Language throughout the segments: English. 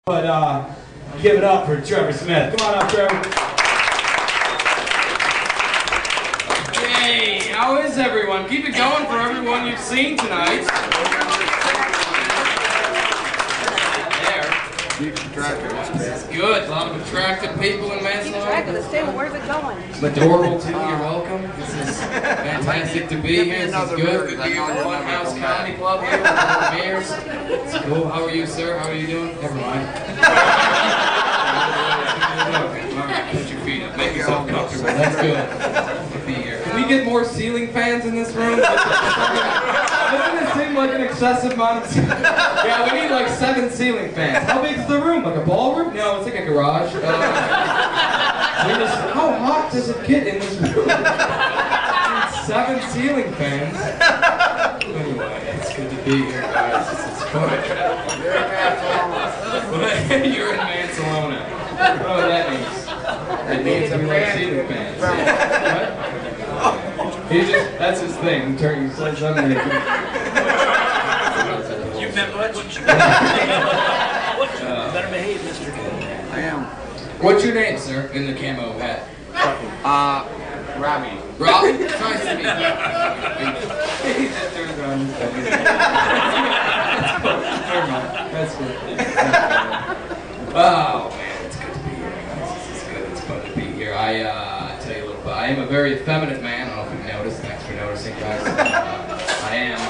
But give it up for Trevor Smith. Come on up, Trevor. Hey, how is everyone? Keep it going for everyone you've seen tonight. It's good. A lot of attractive people in Mansalona. Keep track of this table. Where's it going? Adorable too. You're welcome. This is fantastic to be here. This is good. Good to be at the Funhouse Comedy Club here with the Mayors. It's cool. How are you, sir? How are you doing? Never mind. Okay. All right. Put your feet up. Make yourself comfortable. That's good. To be here. Can we get more ceiling fans in this room? Doesn't it seem like an excessive amount of... Yeah, we need like 7 ceiling fans. How big is the room? Like a ballroom? No, it's like a garage. How hot does it get in this room? 7 ceiling fans. Anyway, it's good to be here, guys. This is fun. You're in Mansalona. Oh, that means. It means we like ceiling fans. What? That's his thing. He says something. You've met much? Better behave, Mr. I am. What's your name, sir, in the camo hat? Robbie. Robbie? Nice to meet you. That's good. Oh, man, it's good to be here, guys. This is good. It's fun to be here. I tell you a little bit. I am a very effeminate man. I don't know if you've noticed. Thanks for noticing, guys.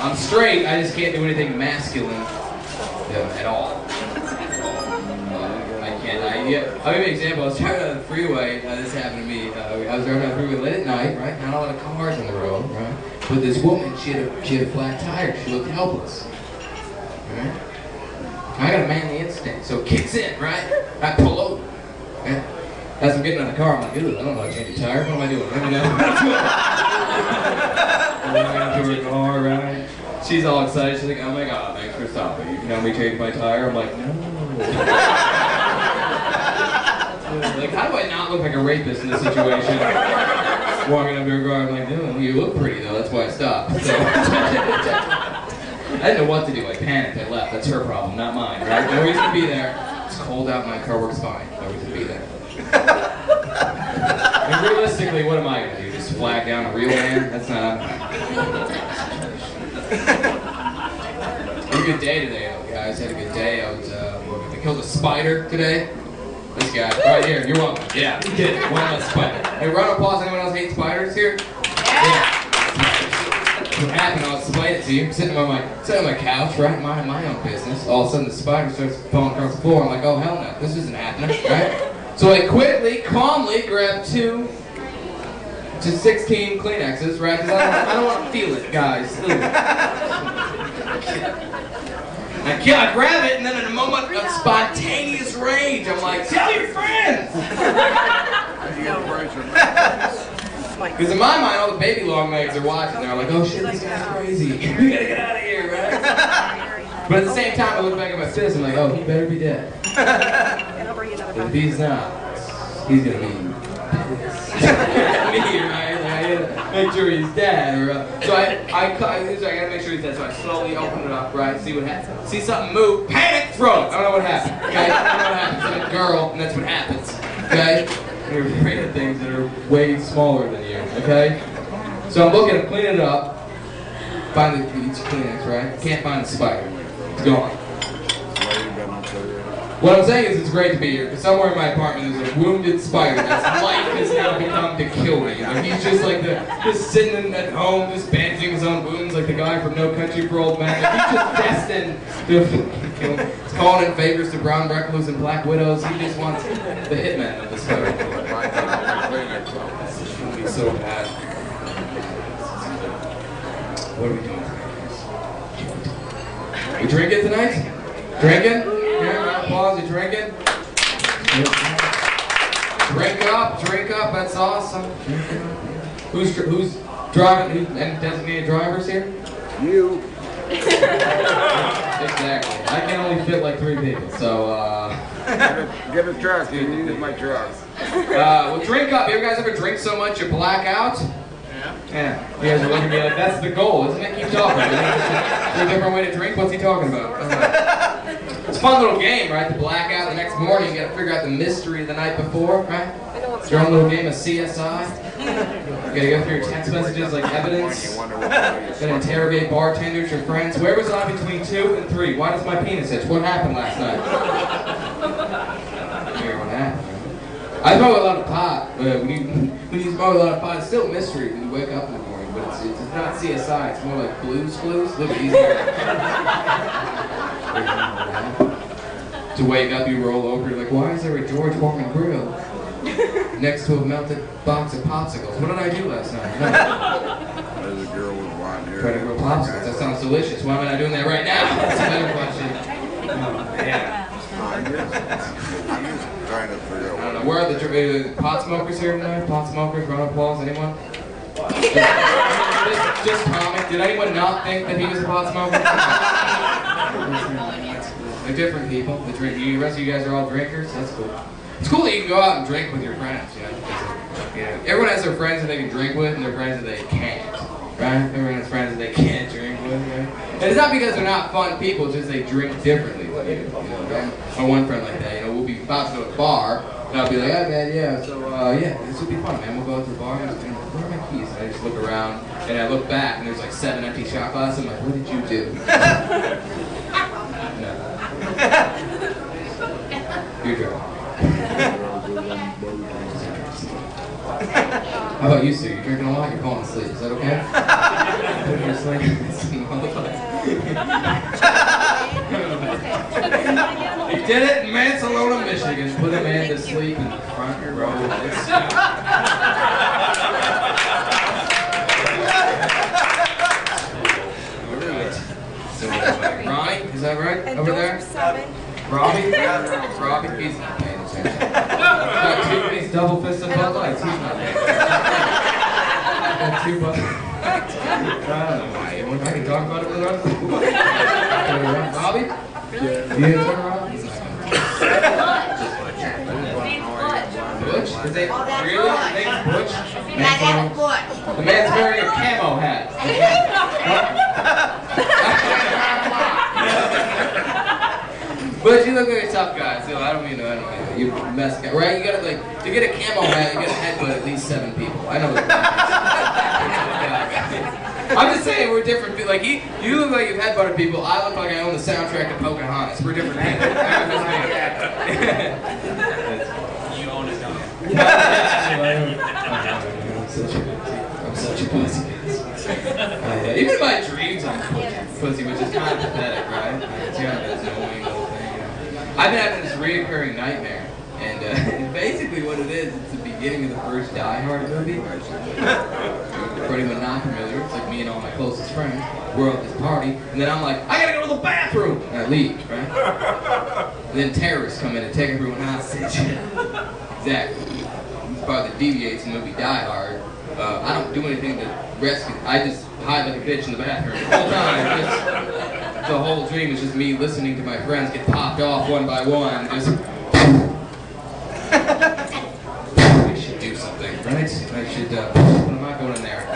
I'm straight. I just can't do anything masculine at all. I can't. I'll give you an example. I was driving on the freeway. This happened to me. I was driving on the freeway late at night, right? Not a lot of cars on the road, right? But this woman, she had a flat tire. She looked helpless. Right? I got a manly instinct, so it kicks in, right? I pull over. Right? As I'm getting out of the car, I'm like, I don't know how to change a tire. What am I doing? Let me know. I'm into her car, right? She's all excited. She's like, oh my God, thanks for stopping. You can help me change my tire? I'm like, no. Like, how do I not look like a rapist in this situation? Walking up to her car, I'm like, no, you look pretty though, that's why I stopped. So, I didn't know what to do. I panicked, I left. That's her problem, not mine, right? No reason to be there. It's cold out, my car works fine. No reason to be there. And realistically, what am I going to do? Just flag down a real man? That's not... Had a good day today, though, guys. Had a good day. I killed a spider today. This guy, right here. You're welcome. Yeah, you did. One less spider. Hey, round of applause. Anyone else hate spiders here? Yeah. What happened? I'll explain it to you. I'm sitting on my couch, right? Minding my own business. All of a sudden, the spider starts falling across the floor. I'm like, oh, hell no. This isn't happening, right? So I quickly, calmly grabbed 2 to 16 Kleenexes, right? Because I don't want to feel it, guys. I grab it, and then in a moment of spontaneous rage, I'm like, tell your friends! Because in my mind, all the baby long legs are watching. They're like, oh shit, this guy's crazy. We gotta get out of here, right? But at the same time, I look back at my fist, I'm like, oh, he better be dead. If he's not, he's gonna be pissed at me, right? Make sure he's dead. So I gotta make sure he's dead. So I slowly open it up, right? See what happens. See something move, panic, throw it. I don't know what happened. Okay? I don't know what happens. I'm a girl, and that's what happens. Okay? You're afraid of things that are way smaller than you. Okay? So I'm looking, I'm cleaning it up. Find each Kleenex, right? Can't find the spider. It's gone. What I'm saying is it's great to be here, because somewhere in my apartment there's a wounded spider that's life has now become to kill me. Like he's just like just sitting at home, just bandaging his own wounds like the guy from No Country for Old Men. Like he's just destined to kill me. He's calling in favors to brown recluse and black widows. He just wants the hitman of the spider. This is going to be so bad. What are we doing tonight? We drinking tonight? Drinking? Yeah, applause, you drinking? Drink up, that's awesome. Who's driving? Any designated drivers here? You. Exactly. I can only fit like 3 people, so Get a truck, you use my truck. well, drink up. You guys ever drink so much you black out? Yeah. You guys are looking at me like, that's the goal, isn't it? Keep talking. Is there a different way to drink? What's he talking about? It's a fun little game, right? The blackout. next morning, you gotta figure out the mystery of the night before, right? It's your own little game of CSI. You gotta go through your text messages like evidence. You gotta interrogate bartenders, your friends. Where was I between 2 and 3? Why does my penis itch? What happened last night? Figure what happened. I smoke a lot of pot. When you smoke a lot of pot, it's still a mystery when you wake up in the morning. But it's not CSI. It's more like Blues Clues. Look at these guys. To wake up, you roll over. You're like, why is there a George Foreman grill next to a melted box of popsicles? What did I do last night? There's a girl with blonde hair. Try to grow popsicles. That sounds delicious. Why am I not doing that right now? That's a better question. I'm just trying to figure out I don't know. Where are the pot smokers here tonight? Pot smokers, round of applause, anyone? Just Tommy. Did anyone not think that he was a pot smoker? They're different people. The rest of you guys are all drinkers. That's cool. It's cool that you can go out and drink with your friends. You know, everyone has their friends that they can drink with and their friends that they can't. Right? Everyone has friends that they can't drink with. Right? And it's not because they're not fun people. It's just they drink differently. You know, my one friend like that. You know, we'll be about to go to a bar. And I'll be like, oh man, yeah, so yeah, this would be fun, man. We'll go out to the bar and where are my keys? And I just look around and I look back and there's like 7 empty shot glasses. I'm like, what did you do? No. You're drunk. How about you, Sue? You're drinking a lot, you're falling asleep. Is that okay? Put your sleep. He did it in Mansalona, Michigan. Put a man to sleep in the front row. Ronnie, is that right? And over those there? are 7. Robbie? Robbie? He's not paying attention. Got 2 piece double fisted Bud Lights. He's not paying attention. Got 2 Bud Lights. I don't know why. I can talk about it with us. Bobby? You turn around? He's not going Butch? His name, really? His name's Butch? The man's wearing a camo hat. But you look like a tough guy, so I don't mean to, you mess guy, right? You gotta like, to get a camo hat, you gotta headbutt at least 7 people. I know what I'm just saying we're different people. Like, you look like you've headbutted people, I look like I own the soundtrack to Pocahontas. We're different people. You own it, don't I'm such a pussy. Even in my dreams I'm pussy, which is kind of pathetic, right? It's kind of an annoying little thing. I've been having this reoccurring nightmare, and basically what it is, it's the beginning of the first Die Hard movie. For anyone not familiar, it's like me and all my closest friends, we're at this party, and then I'm like, I gotta go to the bathroom! And I leave, right? And then terrorists come in and take everyone hostage. Exactly. This part that deviates from the movie Die Hard. I don't do anything to rescue. I just hide like a bitch in the bathroom the whole time. The whole dream is just me listening to my friends get popped off one by one. Just I should do something, right? I should. What am I going in there?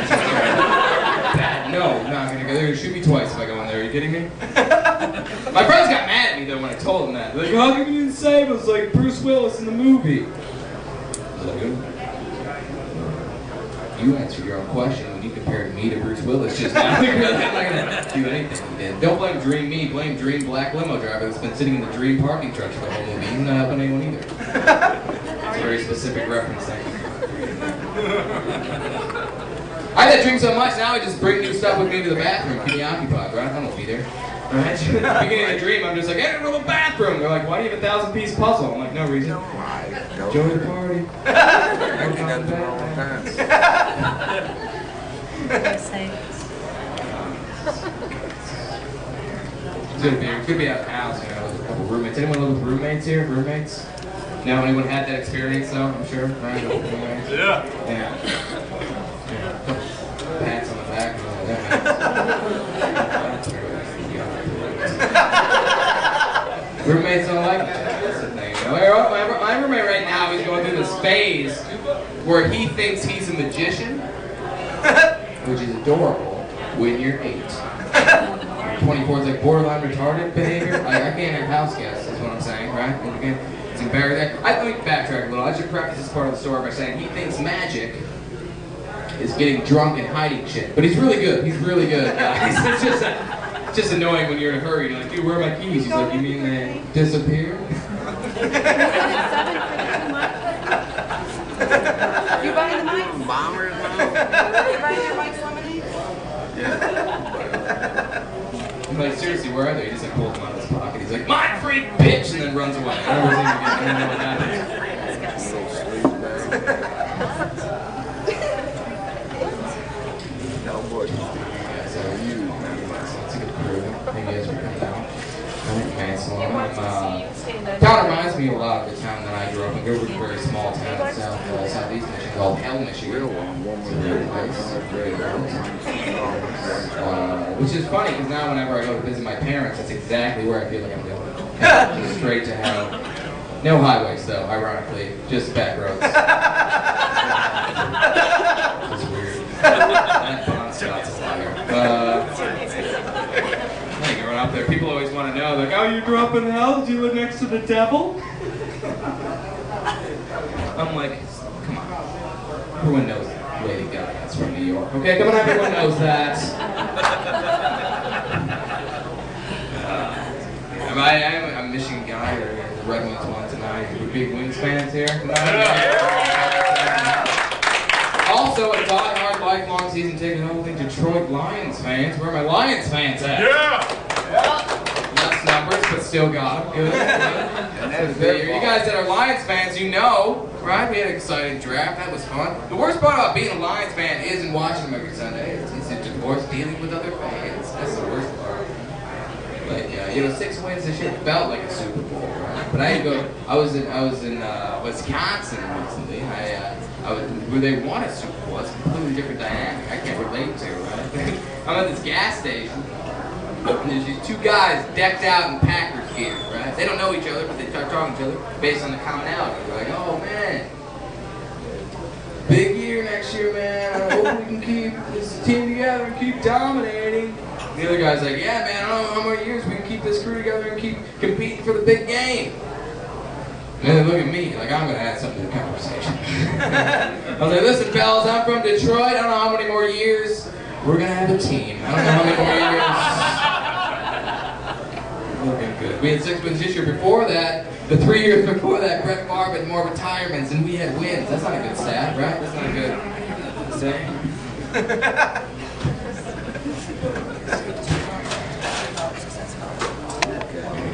Bad. No, I'm not gonna go there. Shoot me twice if I go in there. Are you kidding me? My friends got mad at me though when I told them that. They're like, how come you didn't save us like Bruce Willis in the movie? I was like, you answered your own question when you compared me to Bruce Willis just now. I'm not gonna do anything he did. Don't blame Dream me, blame Dream Black limo driver that's been sitting in the Dream parking truck for the whole movie. He's not helping anyone either. It's a very specific reference, thank you. I had that dream so much, now I just bring new stuff with me to the bathroom. Keep me occupied, right? I won't be there. Right? At the beginning of the dream, I'm just like, hey, go to the bathroom. They're like, why do you have a 1,000-piece puzzle? I'm like, no reason. Enjoy the party. Could be out of the house, you know, with a couple roommates. Anyone live with roommates here? Roommates? No, anyone had that experience though, I'm sure, right? Yeah. Yeah. Pats on the back. Roommates don't like that. That's the thing. You know? My roommate right now is going through this phase where he thinks he's a magician, which is adorable when you're 8. 24 is like borderline retarded behavior. I can't have house guests, is what I'm saying, right? It's embarrassing. Let me backtrack a little. I should preface this part of the story by saying he thinks magic is getting drunk and hiding shit. But he's really good. He's really good. It's just annoying when you're in a hurry. You're like, dude, where are my keys? He's like, you mean they disappeared? You buying the mics? Bombers now? You buying your mics lemonade? I'm like, seriously, where are they? He just like pulls them out of his pocket. He's like, mind freak bitch, and then runs away. I don't know what happens. Little sleeve bag. Cowboy. Yeah, so it's a good crew. Thank you guys for coming out. Okay, so town reminds me a lot of the town that I grew up in. It was a very small town in southeast Michigan called Hell, Michigan. Real one. One with Which is funny because now whenever I go to visit my parents, that's exactly where I feel like I'm going. Just straight to hell. No highways though, ironically, just back roads. It's weird. That Bon Scott's a liar. Growing up there, people always want to know, like, oh, you grew up in hell? Did you live next to the devil? I'm like, come on. Everyone knows Lady Gaga's from New York. Okay, come on, everyone knows that. I'm a Michigan guy, or the Red Wings won tonight. We're big Wings fans here. Also, a die-hard, lifelong season ticket holding Detroit Lions fans. Where are my Lions fans at? Yeah! Less numbers, but still got them. Good. You guys that are Lions fans, you know, right? We had an exciting draft. That was fun. The worst part about being a Lions fan isn't watching them every Sunday. It's a divorce dealing with other fans. That's the worst part. But you know, 6 wins this year felt like a Super Bowl, right? But I had to go. I was in Wisconsin recently. Where they won a Super Bowl. It's a completely different dynamic. I can't relate to, right? I'm at this gas station. And there's these 2 guys decked out in Packers gear, right? They don't know each other, but they start talking to each other based on the commonality. They're like, oh man, big year next year, man. I hope we can keep this team together and keep dominating. The other guy's like, yeah, man, I don't know how many years we can keep this crew together and keep competing for the big game. And they look at me like I'm going to add something to the conversation. I was like, listen, fellas, I'm from Detroit. I don't know how many more years we're going to have a team. I don't know how many more years. Looking good. We had 6 wins this year. Before that, the 3 years before that, Brett Favre had more retirements and we had wins. That's not a good stat, right? That's not a good saying.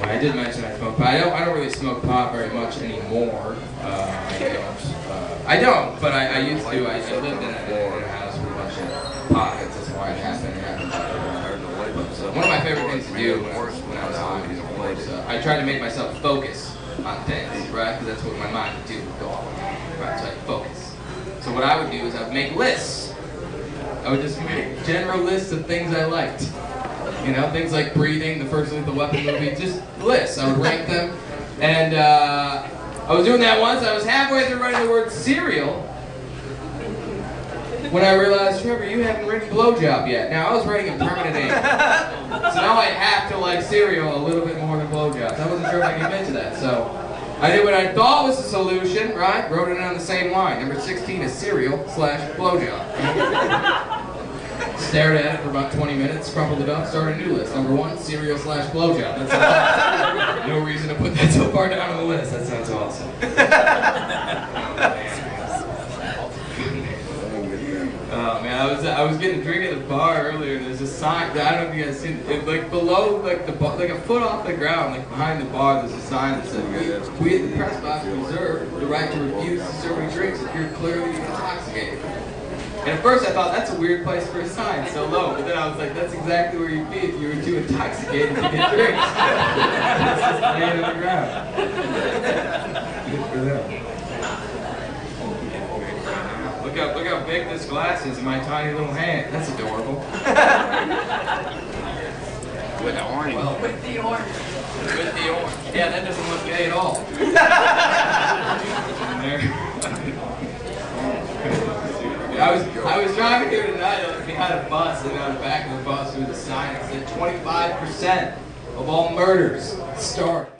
I did mention I smoke pot. I don't really smoke pot very much anymore. I don't, but I used to. I lived in a house with a bunch of pockets. That's why it happened. So one of my favorite things to do when I was high was I tried to make myself focus on things, right? Because that's what my mind would do, go off, right? So I'd focus. So what I would do is I would make lists. I would just make general lists of things I liked. You know, things like Breathing, the first Lethal Weapon movie, just lists. I would rank them. And I was doing that once. I was halfway through writing the word cereal when I realized, Trevor, you haven't written blowjob yet. Now, I was writing a permanent ink. So now I have to like cereal a little bit more than blowjobs. I wasn't sure if I could commit to that. So I did what I thought was the solution, right? Wrote it on the same line. Number 16 is cereal/blowjob. Stared at it for about 20 minutes, crumpled it up, started a new list. Number 1, cereal/blowjob. That's all. No reason to put that so far down on the list. That sounds awesome. Oh man, I was getting a drink at the bar earlier. There's a sign. I don't know if you guys seen it. Like below, like the bar, like a foot off the ground, like behind the bar. There's a sign that says, "We at the press box reserve the right to refuse to serve any drinks if you're clearly intoxicated." And at first I thought, that's a weird place for a sign, so low. But then I was like, that's exactly where you'd be if you were too intoxicated to get drinks. Just laying on the ground. Good for them. Look how big this glass is in my tiny little hand. That's adorable. With the orange. Well, with the orange. With the orange. Yeah, that doesn't look gay at all. I was driving here tonight, I was behind a bus, and on the back of the bus there was a sign that said 25% of all murders start